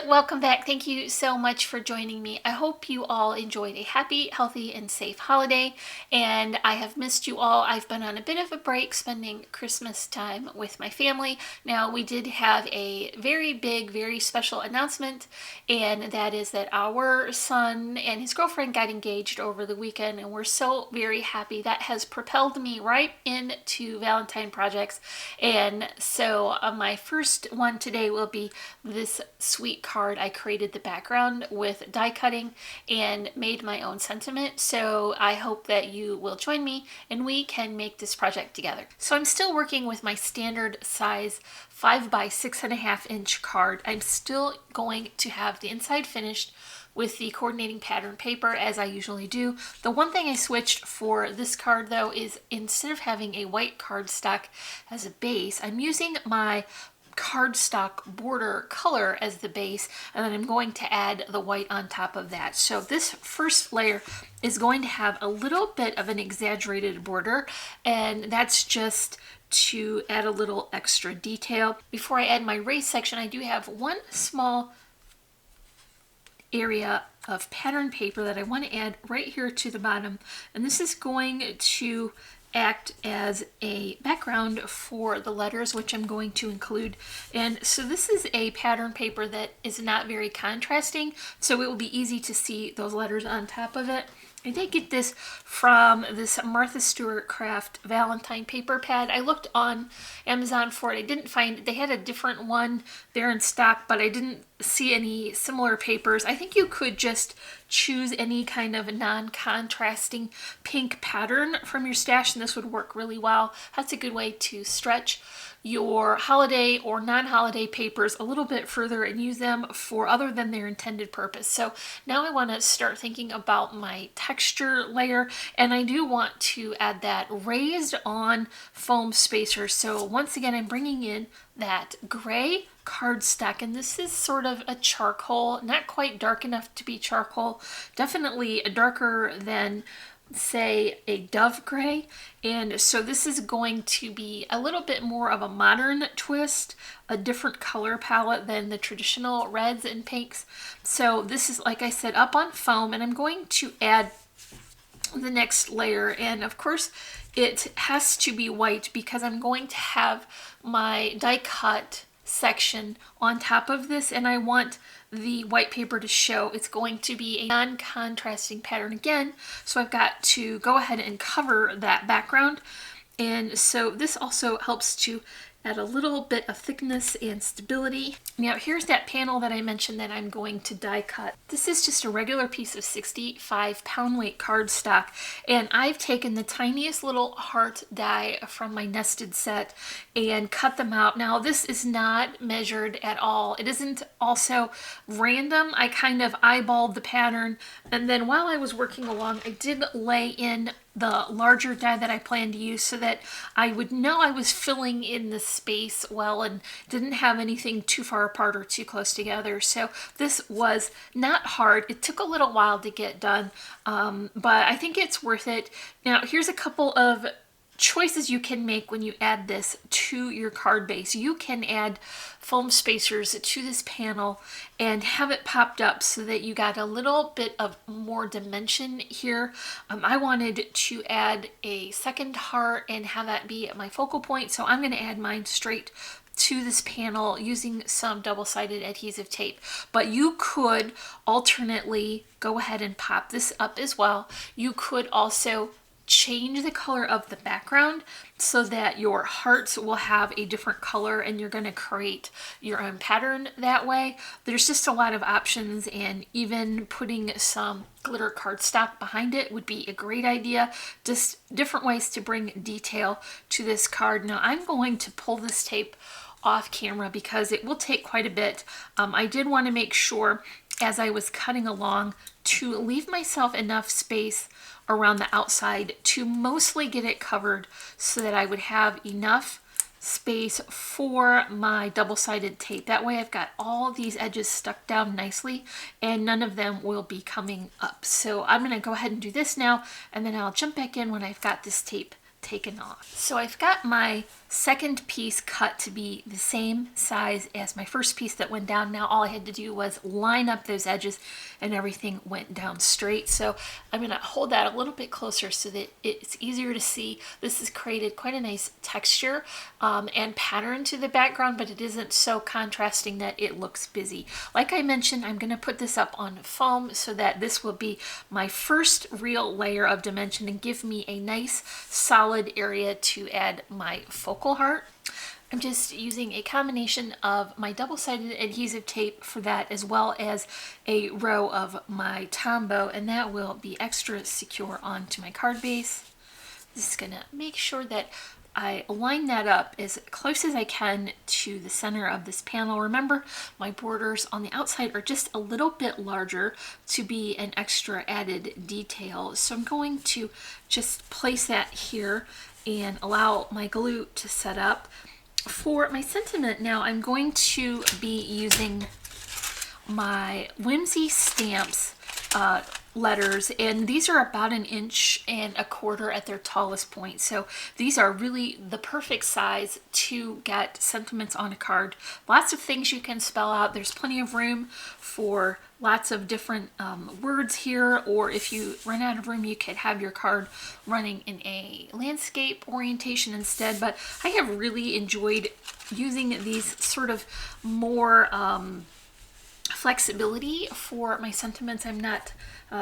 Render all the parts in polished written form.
welcome back. Thank you so much for joining me. I hope you all enjoyed a happy, healthy, and safe holiday, and I have missed you all. I've been on a bit of a break spending Christmas time with my family. Now, we did have a very big, very special announcement, and that is that our son and his girlfriend got engaged over the weekend, and we're so very happy. That has propelled me right into Valentine projects, and so my first one today will be this sweet card. I created the background with die cutting and made my own sentiment, so I hope that you will join me and we can make this project together. So I'm still working with my standard size 5 by 6.5 inch card. I'm still going to have the inside finished with the coordinating pattern paper as I usually do. The one thing I switched for this card though is instead of having a white cardstock as a base, I'm using my cardstock border color as the base, and then I'm going to add the white on top of that. So this first layer is going to have a little bit of an exaggerated border, and that's just to add a little extra detail. Before I add my race section, I do have one small area of pattern paper that I want to add right here to the bottom, and this is going to act as a background for the letters, which I'm going to include. And so this is a pattern paper that is not very contrasting, so it will be easy to see those letters on top of it. I did get this from this Martha Stewart Craft Valentine paper pad. I looked on Amazon for it. I didn't find, they had a different one there in stock, but I didn't see any similar papers. I think you could just choose any kind of non-contrasting pink pattern from your stash, and this would work really well. That's a good way to stretch your holiday or non-holiday papers a little bit further and use them for other than their intended purpose. So now I want to start thinking about my texture layer, and I do want to add that raised on foam spacer. So once again, I'm bringing in that gray cardstock, and this is sort of a charcoal, not quite dark enough to be charcoal, definitely darker than say a dove gray, and so this is going to be a little bit more of a modern twist, a different color palette than the traditional reds and pinks. So this is, like I said, up on foam, and I'm going to add the next layer, and of course it has to be white because I'm going to have my die cut section on top of this, and I want the white paper to show. It's going to be a non-contrasting pattern again, so I've got to go ahead and cover that background. And so this also helps to add a little bit of thickness and stability. Now here's that panel that I mentioned that I'm going to die cut. This is just a regular piece of 65 pound weight cardstock, and I've taken the tiniest little heart die from my nested set and cut them out. Now this is not measured at all. It isn't also random. I kind of eyeballed the pattern, and then while I was working along, I did lay in the larger die that I planned to use so that I would know I was filling in the space well and didn't have anything too far apart or too close together. So this was not hard. It took a little while to get done, but I think it's worth it. Now here's a couple of choices you can make when you add this to your card base. You can add foam spacers to this panel and have it popped up so that you got a little bit of more dimension here. I wanted to add a second heart and have that be at my focal point, so I'm going to add mine straight to this panel using some double-sided adhesive tape. But you could alternately go ahead and pop this up as well. You could also change the color of the background so that your hearts will have a different color, and you're going to create your own pattern that way. There's just a lot of options, and even putting some glitter cardstock behind it would be a great idea. Just different ways to bring detail to this card. Now I'm going to pull this tape off camera because it will take quite a bit. I did want to make sure as I was cutting along to leave myself enough space around the outside to mostly get it covered so that I would have enough space for my double-sided tape. That way I've got all these edges stuck down nicely and none of them will be coming up. So I'm going to go ahead and do this now, and then I'll jump back in when I've got this tape taken off. So I've got my second piece cut to be the same size as my first piece that went down. Now all I had to do was line up those edges and everything went down straight. So I'm going to hold that a little bit closer so that it's easier to see. This has created quite a nice texture and pattern to the background, but it isn't so contrasting that it looks busy. Like I mentioned, I'm going to put this up on foam so that this will be my first real layer of dimension and give me a nice solid area to add my focal heart. I'm just using a combination of my double-sided adhesive tape for that, as well as a row of my Tombow, and that will be extra secure onto my card base. Just gonna make sure that I line that up as close as I can to the center of this panel. Remember, my borders on the outside are just a little bit larger to be an extra added detail. So I'm going to just place that here and allow my glue to set up. For my sentiment now, I'm going to be using my Whimsy Stamps letters, and these are about 1.25 inches at their tallest point. So these are really the perfect size to get sentiments on a card. Lots of things you can spell out. There's plenty of room for lots of different words here, or if you run out of room, you could have your card running in a landscape orientation instead. But I have really enjoyed using these sort of more flexibility for my sentiments. I'm not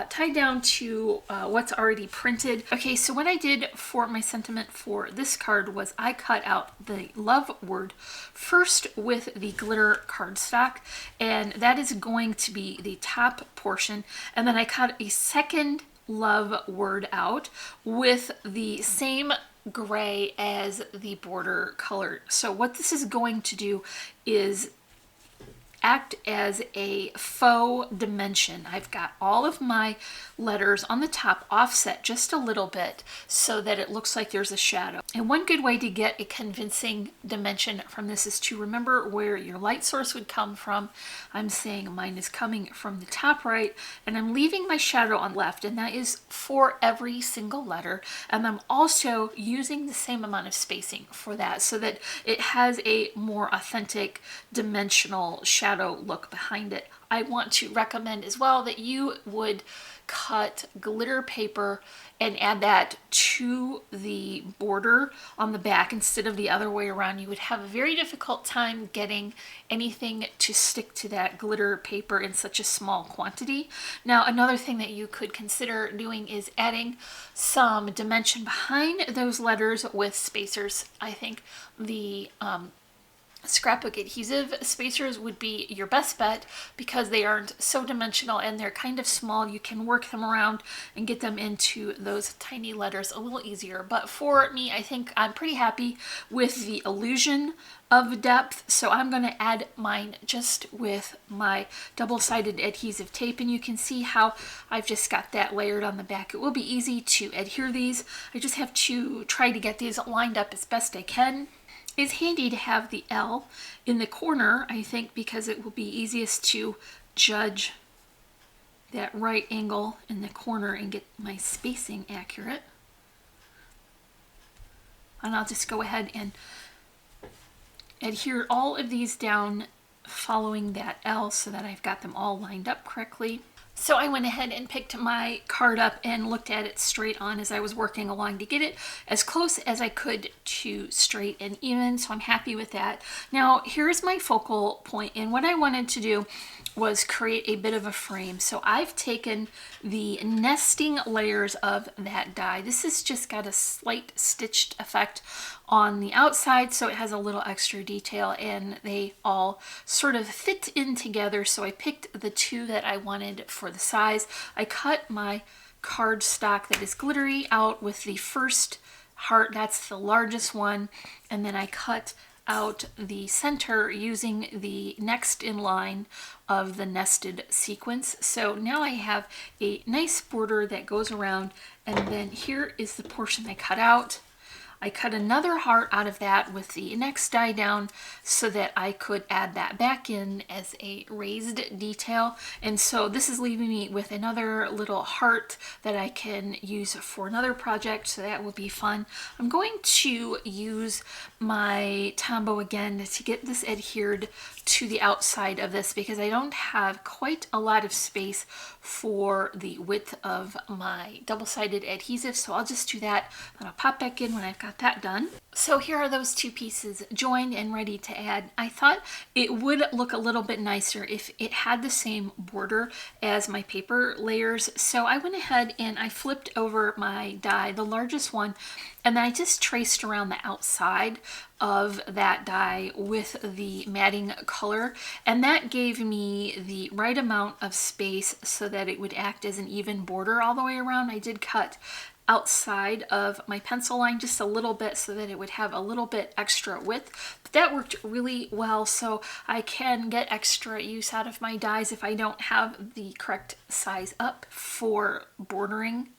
tied down to what's already printed. Okay, so what I did for my sentiment for this card was I cut out the love word first with the glitter cardstock, and that is going to be the top portion, and then I cut a second love word out with the same gray as the border color. So what this is going to do is act as a faux dimension. I've got all of my letters on the top offset just a little bit so that it looks like there's a shadow. And one good way to get a convincing dimension from this is to remember where your light source would come from. I'm saying mine is coming from the top right, and I'm leaving my shadow on left, and that is for every single letter. And I'm also using the same amount of spacing for that so that it has a more authentic dimensional shadow look behind it. I want to recommend as well that you would cut glitter paper and add that to the border on the back instead of the other way around. You would have a very difficult time getting anything to stick to that glitter paper in such a small quantity. Now, another thing that you could consider doing is adding some dimension behind those letters with spacers. I think the scrapbook adhesive spacers would be your best bet because they aren't so dimensional and they're kind of small. You can work them around and get them into those tiny letters a little easier. But for me, I think I'm pretty happy with the illusion of depth, so I'm going to add mine just with my double-sided adhesive tape, and you can see how I've just got that layered on the back. It will be easy to adhere these. I just have to try to get these lined up as best I can. It's handy to have the L in the corner, I think, because it will be easiest to judge that right angle in the corner and get my spacing accurate. And I'll just go ahead and adhere all of these down following that L so that I've got them all lined up correctly. So I went ahead and picked my card up and looked at it straight on as I was working along to get it as close as I could to straight and even, so I'm happy with that. Now here's my focal point, and what I wanted to do was create a bit of a frame. So I've taken the nesting layers of that die. This has just got a slight stitched effect on the outside, so it has a little extra detail, and they all sort of fit in together. So I picked the two that I wanted for the size. I cut my cardstock that is glittery out with the first heart, that's the largest one, and then I cut out the center using the next in line of the nested sequence. So now I have a nice border that goes around, and then here is the portion I cut out. I cut another heart out of that with the next die down so that I could add that back in as a raised detail. And so this is leaving me with another little heart that I can use for another project, so that will be fun. I'm going to use my Tombow again to get this adhered to the outside of this because I don't have quite a lot of space for the width of my double-sided adhesive, so I'll just do that and I'll pop back in when I've got that done. So here are those two pieces joined and ready to add. I thought it would look a little bit nicer if it had the same border as my paper layers, so I went ahead and I flipped over my die, the largest one, and then I just traced around the outside of that die with the matting color, and that gave me the right amount of space so that it would act as an even border all the way around. I did cut outside of my pencil line just a little bit so that it would have a little bit extra width, but that worked really well, so I can get extra use out of my dies if I don't have the correct size up for bordering.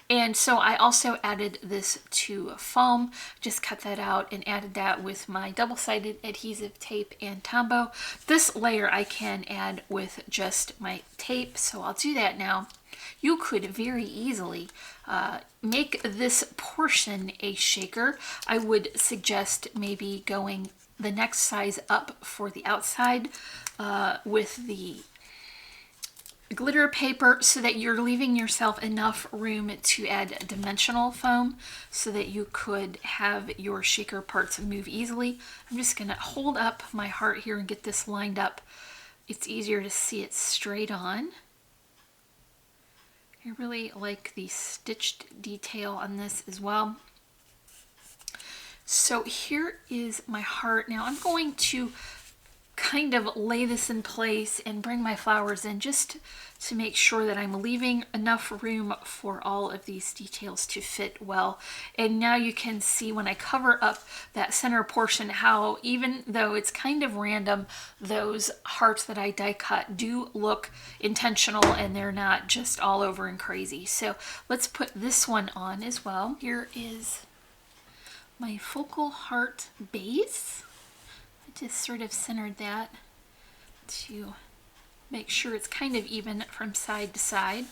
And so I also added this to foam, just cut that out and added that with my double-sided adhesive tape and Tombow. This layer I can add with just my tape, so I'll do that now. You could very easily make this portion a shaker. I would suggest maybe going the next size up for the outside with the glitter paper so that you're leaving yourself enough room to add dimensional foam so that you could have your shaker parts move easily. I'm just going to hold up my heart here and get this lined up. It's easier to see it straight on. I really like the stitched detail on this as well. So here is my heart. Now I'm going to kind of lay this in place and bring my flowers in just to make sure that I'm leaving enough room for all of these details to fit well. And now you can see when I cover up that center portion how, even though it's kind of random, those hearts that I die cut do look intentional and they're not just all over and crazy. So let's put this one on as well. Here is my focal heart base. Just sort of centered that to make sure it's kind of even from side to side.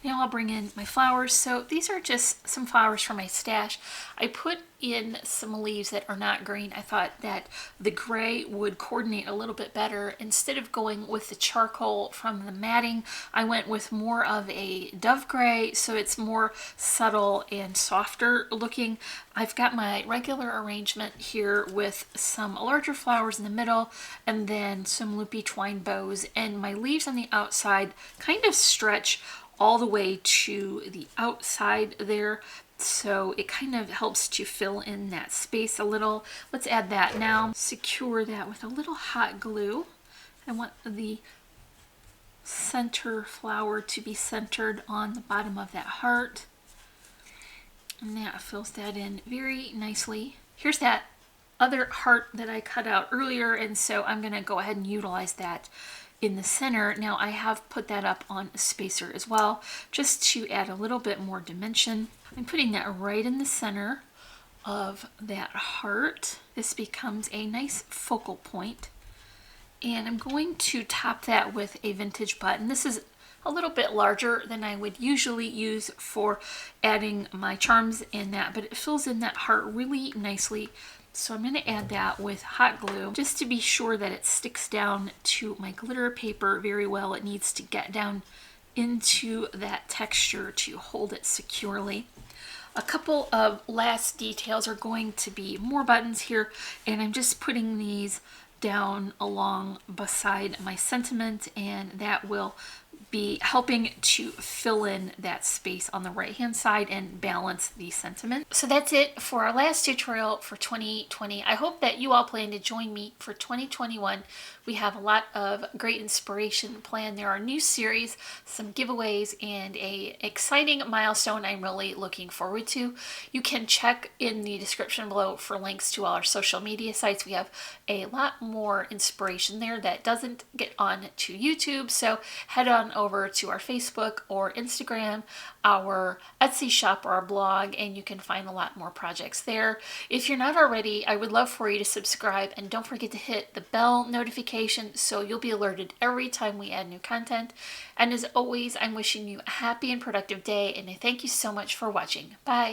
Now I'll bring in my flowers. So these are just some flowers from my stash. I put in some leaves that are not green. I thought that the gray would coordinate a little bit better. Instead of going with the charcoal from the matting, I went with more of a dove gray, so it's more subtle and softer looking. I've got my regular arrangement here with some larger flowers in the middle and then some loopy twine bows, and my leaves on the outside kind of stretch all the way to the outside there, so it kind of helps to fill in that space a little. Let's add that now. Secure that with a little hot glue. I want the center flower to be centered on the bottom of that heart, and that fills that in very nicely. Here's that other heart that I cut out earlier, and so I'm going to go ahead and utilize that in the center. Now I have put that up on a spacer as well, just to add a little bit more dimension. I'm putting that right in the center of that heart. This becomes a nice focal point. And I'm going to top that with a vintage button. This is a little bit larger than I would usually use for adding my charms in that, but it fills in that heart really nicely. So I'm going to add that with hot glue just to be sure that it sticks down to my glitter paper very well. It needs to get down into that texture to hold it securely. A couple of last details are going to be more buttons here, and I'm just putting these down along beside my sentiment, and that will be helping to fill in that space on the right hand side and balance the sentiment. So that's it for our last tutorial for 2020. I hope that you all plan to join me for 2021. We have a lot of great inspiration planned. There are new series, some giveaways, and a exciting milestone I'm really looking forward to. You can check in the description below for links to all our social media sites. We have a lot more inspiration there that doesn't get on to YouTube, so head on over to our Facebook or Instagram, our Etsy shop, or our blog, and you can find a lot more projects there. If you're not already, I would love for you to subscribe, and don't forget to hit the bell notification so you'll be alerted every time we add new content. And as always, I'm wishing you a happy and productive day, and I thank you so much for watching. Bye!